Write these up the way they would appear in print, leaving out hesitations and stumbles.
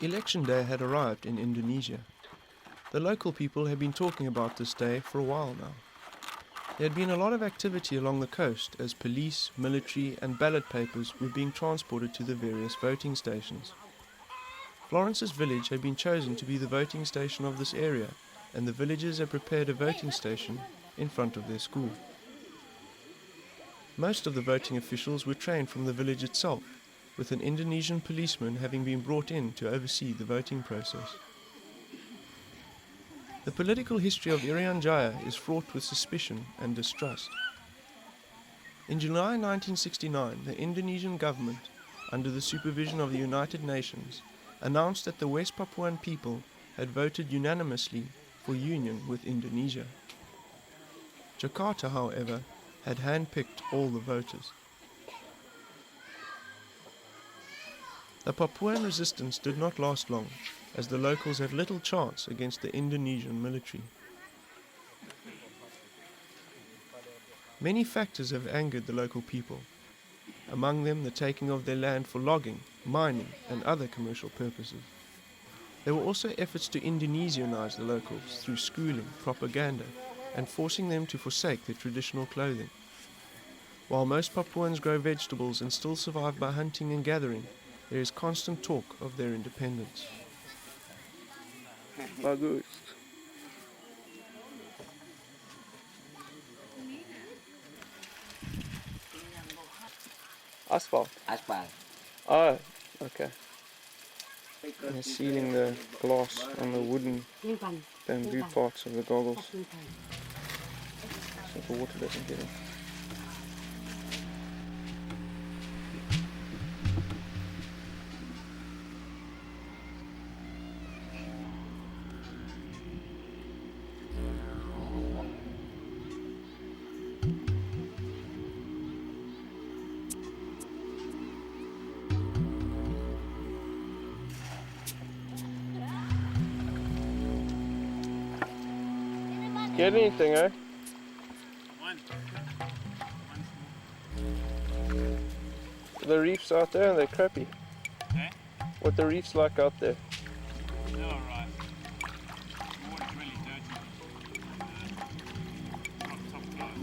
Election day had arrived in Indonesia. The local people had been talking about this day for a while now. There had been a lot of activity along the coast as police, military and ballot papers were being transported to the various voting stations. Florence's village had been chosen to be the voting station of this area, and the villagers had prepared a voting station in front of their school. Most of the voting officials were trained from the village itself, with an Indonesian policeman having been brought in to oversee the voting process. The political history of Irian Jaya is fraught with suspicion and distrust. In July 1969, the Indonesian government, under the supervision of the United Nations, announced that the West Papuan people had voted unanimously for union with Indonesia. Jakarta, however, had handpicked all the voters. The Papuan resistance did not last long, as the locals had little chance against the Indonesian military. Many factors have angered the local people, among them the taking of their land for logging, mining and other commercial purposes. There were also efforts to Indonesianize the locals through schooling, propaganda and forcing them to forsake their traditional clothing. While most Papuans grow vegetables and still survive by hunting and gathering, there is constant talk of their independence. Bagus. Asphalt? Asphalt. Oh, okay. And they're sealing the glass on the wooden bamboo parts of the goggles so the water doesn't get in. Get anything, eh? One. The reefs out there, and they're crappy. Eh? What the reefs like out there? They're alright. The water's really dirty. Not top class.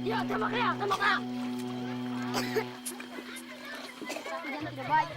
Ya, tembak ya, tembak ya. Jangan tidak baik.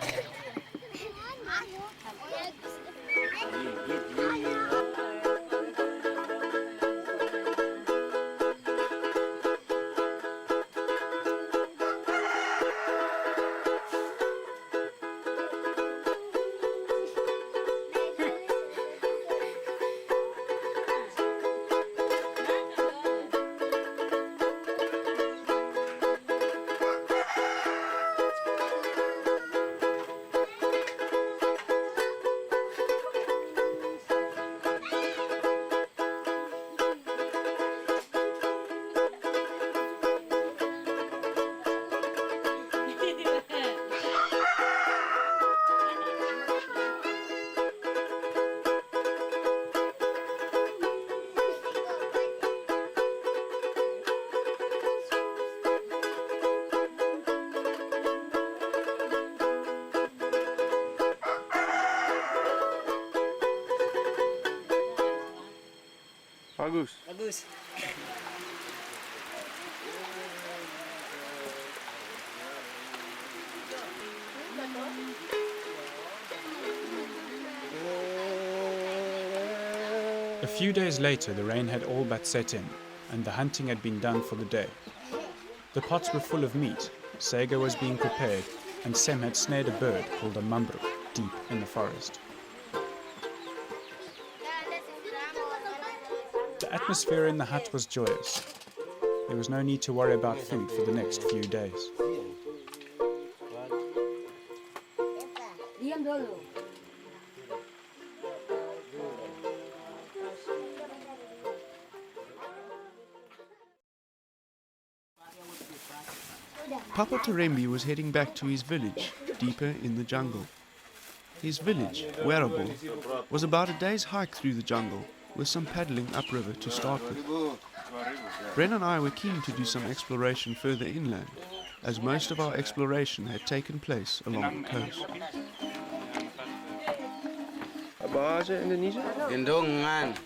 Bagus. Bagus. A few days later, the rain had all but set in, and the hunting had been done for the day. The pots were full of meat, sago was being prepared, and Sem had snared a bird called a mambruk deep in the forest. The atmosphere in the hut was joyous. There was no need to worry about food for the next few days. Diam dulu. Papa Terembi was heading back to his village, deeper in the jungle. His village, Werribor, was about a day's hike through the jungle, with some paddling upriver to start with. Bren and I were keen to do some exploration further inland, as most of our exploration had taken place along the coast. Bahasa Indonesia? Gendongan.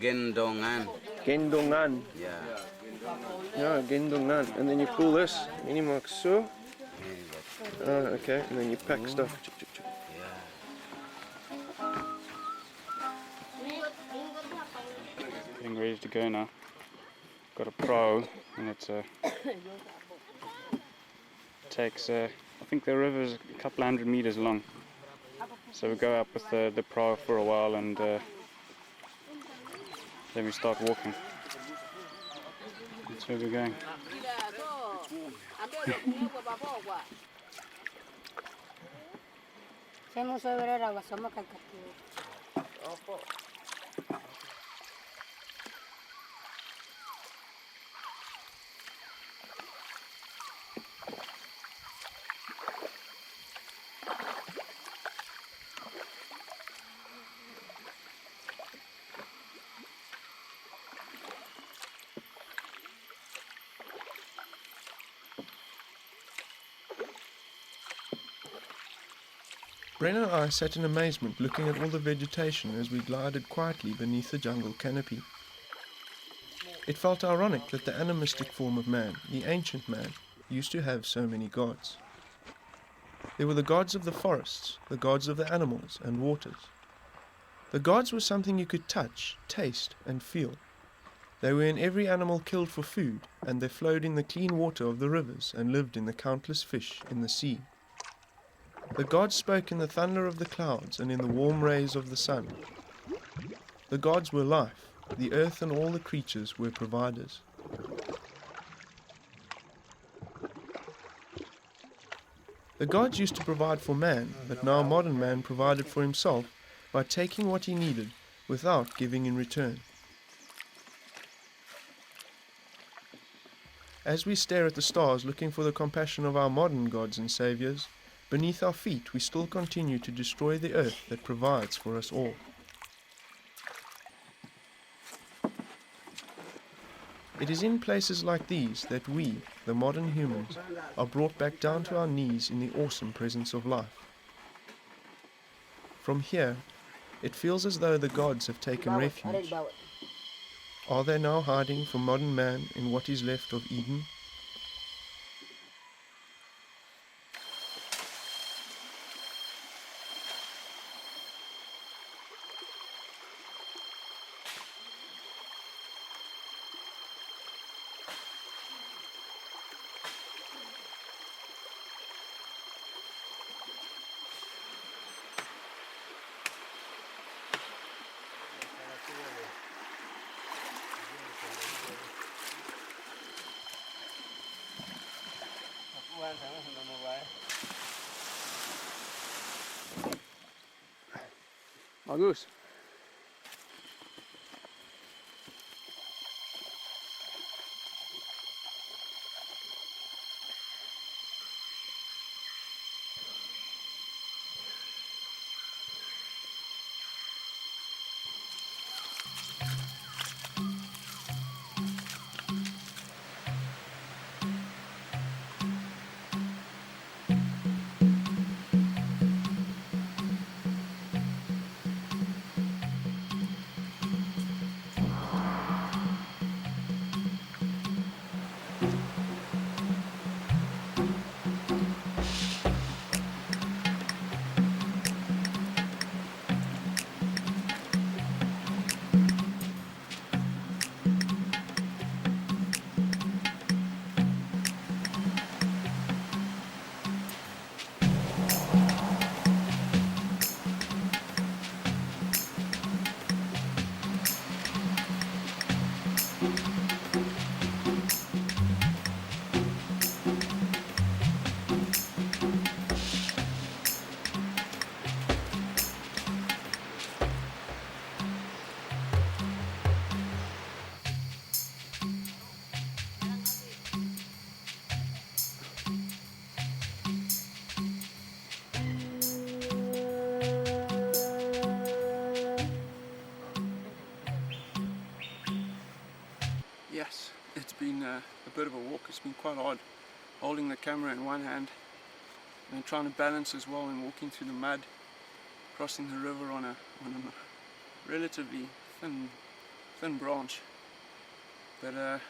Gendongan. Gendongan. Yeah. Yeah, gendongan. And then you pull this, and you mark so. Okay, and then you pack stuff. Getting ready to go now. Got a pro, and it's takes I think the river is a couple hundred meters long. So we go up with the pro for a while, and then we start walking. That's where we're going. Bren and I sat in amazement looking at all the vegetation as we glided quietly beneath the jungle canopy. It felt ironic that the animistic form of man, the ancient man, used to have so many gods. There were the gods of the forests, the gods of the animals and waters. The gods were something you could touch, taste and feel. They were in every animal killed for food, and they flowed in the clean water of the rivers and lived in the countless fish in the sea. The gods spoke in the thunder of the clouds and in the warm rays of the sun. The gods were life. The earth and all the creatures were providers. The gods used to provide for man, but now modern man provided for himself by taking what he needed without giving in return. As we stare at the stars looking for the compassion of our modern gods and saviors, beneath our feet we still continue to destroy the earth that provides for us all. It is in places like these that we, the modern humans, are brought back down to our knees in the awesome presence of life. From here, it feels as though the gods have taken refuge. Are they now hiding from modern man in what is left of Eden? Bagus. bit of a walk. It's been quite hard holding the camera in one hand and trying to balance as well and walking through the mud, crossing the river on a relatively thin branch. But the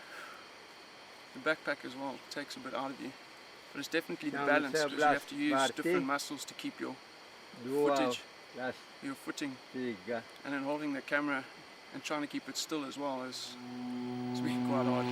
backpack as well takes a bit out of you. But it's definitely the balance, because you have to use different muscles to keep your footage, your footing, and then holding the camera and trying to keep it still as well. It's been quite hard.